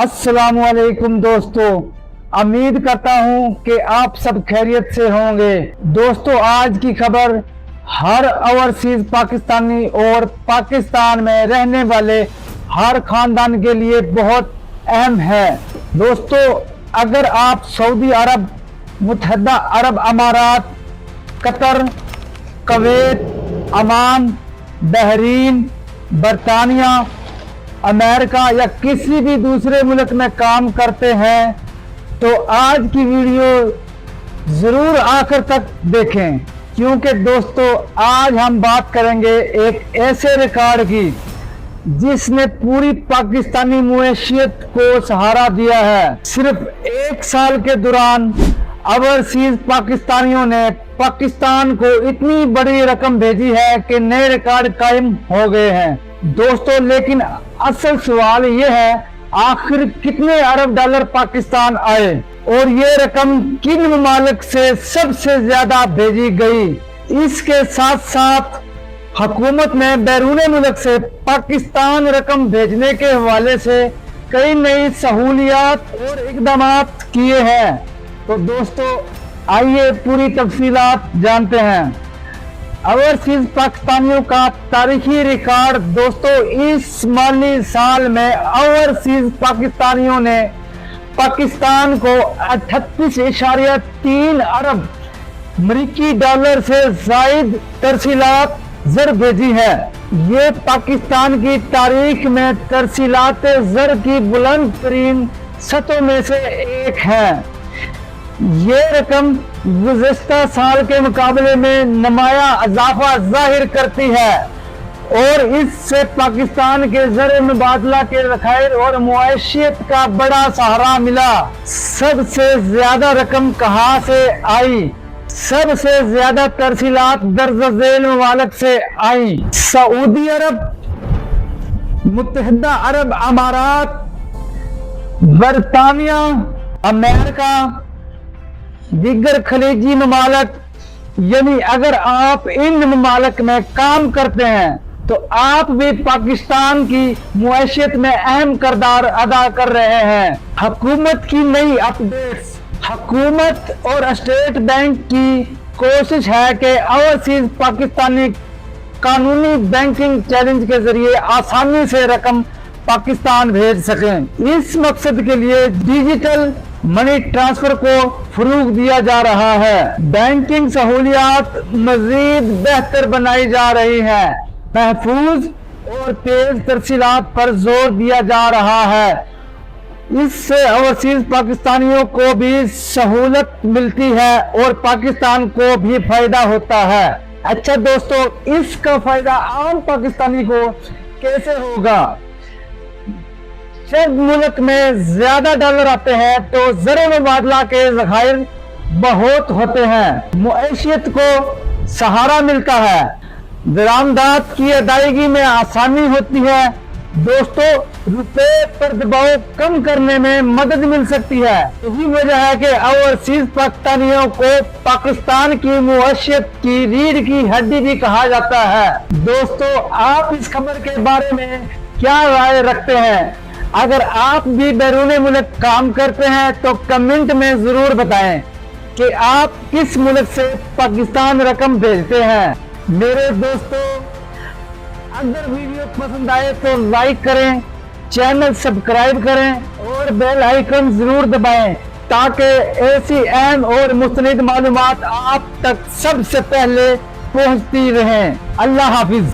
अस्सलाम वालेकुम दोस्तों, उम्मीद करता हूं कि आप सब खैरियत से होंगे। दोस्तों, आज की खबर हर ओवरसीज पाकिस्तानी और पाकिस्तान में रहने वाले हर खानदान के लिए बहुत अहम है। दोस्तों, अगर आप सऊदी अरब, मुत्तहदा अरब अमारात, कतर, कुवैत, ओमान, बहरीन, बरतानिया, अमेरिका या किसी भी दूसरे मुल्क में काम करते हैं तो आज की वीडियो ज़रूर आखिर तक देखें, क्योंकि दोस्तों आज हम बात करेंगे एक ऐसे रिकॉर्ड की जिसने पूरी पाकिस्तानी मुआशियत को सहारा दिया है। सिर्फ एक साल के दौरान ओवरसीज पाकिस्तानियों ने पाकिस्तान को इतनी बड़ी रकम भेजी है कि नए रिकॉर्ड कायम हो गए हैं। दोस्तों, लेकिन असल सवाल ये है, आखिर कितने अरब डॉलर पाकिस्तान आए और ये रकम किन ममालिक से सबसे ज्यादा भेजी गई। इसके साथ साथ हुकूमत ने बैरून मुल्क से पाकिस्तान रकम भेजने के हवाले से कई नई सहूलियात और इकदाम किए हैं। तो दोस्तों, आइए पूरी तफसीलात जानते हैं। ओवरसीज पाकिस्तानियों का तारीखी रिकॉर्ड। दोस्तों, इस माली साल में ओवरसीज पाकिस्तानियों ने पाकिस्तान को 38.3 अरब अमरीकी डॉलर से जायद तरसीलात ज़र भेजी है। ये पाकिस्तान की तारीख में तरसीलात ज़र की बुलंद तरीन सतहों में से एक है। ये रकम गुज़श्ता साल के मुकाबले में नुमाया इजाफा जाहिर करती है और इससे पाकिस्तान के ज़र मुबादला के ज़खायर और मुआशियत का बड़ा सहारा मिला। सबसे ज्यादा रकम कहाँ से आई? सबसे ज्यादा तरसीलात दर्ज झेल ममालिक से आई। सऊदी अरब, मुत्तहदा अरब अमारात, बरतानिया, अमेरिका, दीगर खलीजी ममालिक। यानी अगर आप इन ममालिक में काम करते हैं तो आप भी पाकिस्तान की मुआशियत में अहम किरदार अदा कर रहे हैं। हुकूमत की नई अपडेट्स। हुकूमत और स्टेट बैंक की कोशिश है कि ओवरसीज पाकिस्तानी कानूनी बैंकिंग चैलेंज के जरिए आसानी से रकम पाकिस्तान भेज सकें। इस मकसद के लिए डिजिटल मनी ट्रांसफर को फरोग दिया जा रहा है। बैंकिंग सहूलियात मजीद बेहतर बनाई जा रही है। महफूज और तेज तरसीलात पर जोर दिया जा रहा है। इससे ओवरसीज पाकिस्तानियों को भी सहूलत मिलती है और पाकिस्तान को भी फायदा होता है। अच्छा दोस्तों, इसका फायदा आम पाकिस्तानी को कैसे होगा? जब मुल्क में ज्यादा डॉलर आते हैं तो ज़र मुबादला के ज़खायर बहुत होते हैं, मुआशियत को सहारा मिलता है, दरामदात की अदायगी में आसानी होती है। दोस्तों, रुपए पर दबाव कम करने में मदद मिल सकती है। यही वजह है कि ओवरसीज पाकिस्तानियों को पाकिस्तान की मुआशियत की रीढ़ की हड्डी भी कहा जाता है। दोस्तों, आप इस खबर के बारे में क्या राय रखते हैं? अगर आप भी बैरून मुल्क काम करते हैं तो कमेंट में जरूर बताएं कि आप किस मुल्क से पाकिस्तान रकम भेजते हैं। मेरे दोस्तों, अगर वीडियो पसंद आए तो लाइक करें, चैनल सब्सक्राइब करें और बेल आइकन जरूर दबाएं ताकि ऐसी अहम और मुस्तनिद मालूमात आप तक सबसे पहले पहुंचती रहें। अल्लाह हाफिज।